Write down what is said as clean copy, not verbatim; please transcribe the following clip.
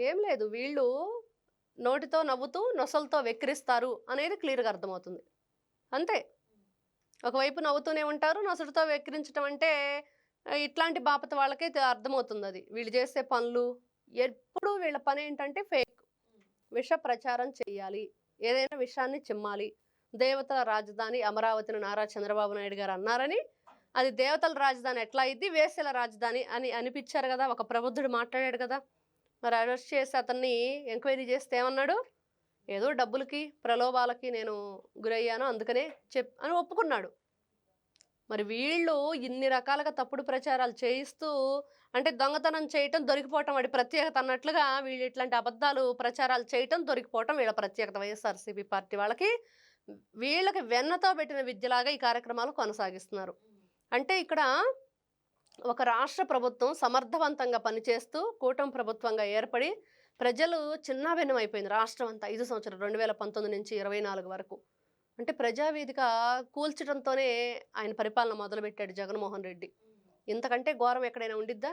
ఏం లేదు. వీళ్ళు నోటితో నవ్వుతూ, నొసలుతో వెక్కిరిస్తారు అనేది క్లియర్‌గా అర్థమవుతుంది. అంతే. ఒకవైపు నవ్వుతూనే ఉంటారు. నొసలుతో వెక్కిరించటం అంటే ఇట్లాంటి బాపత వాళ్ళకే అర్థమవుతుందది. వీళ్ళు చేసే పనులు ఎప్పుడూ వీళ్ళ పనేంటంటే ఫేక్. విష ప్రచారం చెయ్యాలి. ఏదైనా విషయాన్ని చిమ్మాలి. దేవతల రాజధాని అమరావతిని నారా చంద్రబాబు నాయుడు గారు అన్నారని, అది దేవతల రాజధాని ఎట్లా అయ్యిద్ది? వేశ్యల రాజధాని అని అనిపిచ్చారు గదా! ఒక ప్రబుద్ధుడు మాట్లాడాడు గదా! మరి అరెస్ట్ చేసి అతన్ని ఎంక్వైరీ చేస్తే ఏమన్నాడు? ఏదో డబ్బులకి, ప్రలోభాలకి నేను గురయ్యాను అందుకనే అని ఒప్పుకున్నాడు. మరి వీళ్ళు ఇన్ని రకాలుగా తప్పుడు ప్రచారాలు చేయిస్తూ అంటే దొంగతనం చేయటం, దొరికిపోవటం వాడి ప్రత్యేకత అన్నట్లుగా వీళ్ళు ఇట్లాంటి అబద్ధాలు ప్రచారాలు చేయటం, దొరికిపోవటం వీళ్ళ ప్రత్యేకత వైఎస్ఆర్‌సీపీ పార్టీ వాళ్ళకి. వీళ్ళకి వెన్నతో పెట్టిన విద్యలాగా ఈ కార్యక్రమాలు కొనసాగిస్తున్నారు. అంటే ఇక్కడ ఒక రాష్ట్ర ప్రభుత్వం సమర్థవంతంగా పనిచేస్తూ కూటమి ప్రభుత్వంగా ఏర్పడి ప్రజలు చిన్నాభిన్నమైపోయింది రాష్ట్రం అంతా 5 సంవత్సరాలు 2019 నుంచి 24 వరకు. అంటే ప్రజావేదిక కూల్చడంతోనే ఆయన పరిపాలన మొదలుపెట్టాడు జగన్మోహన్ రెడ్డి. ఇంతకంటే ఘోరం ఎక్కడైనా ఉండిద్దా?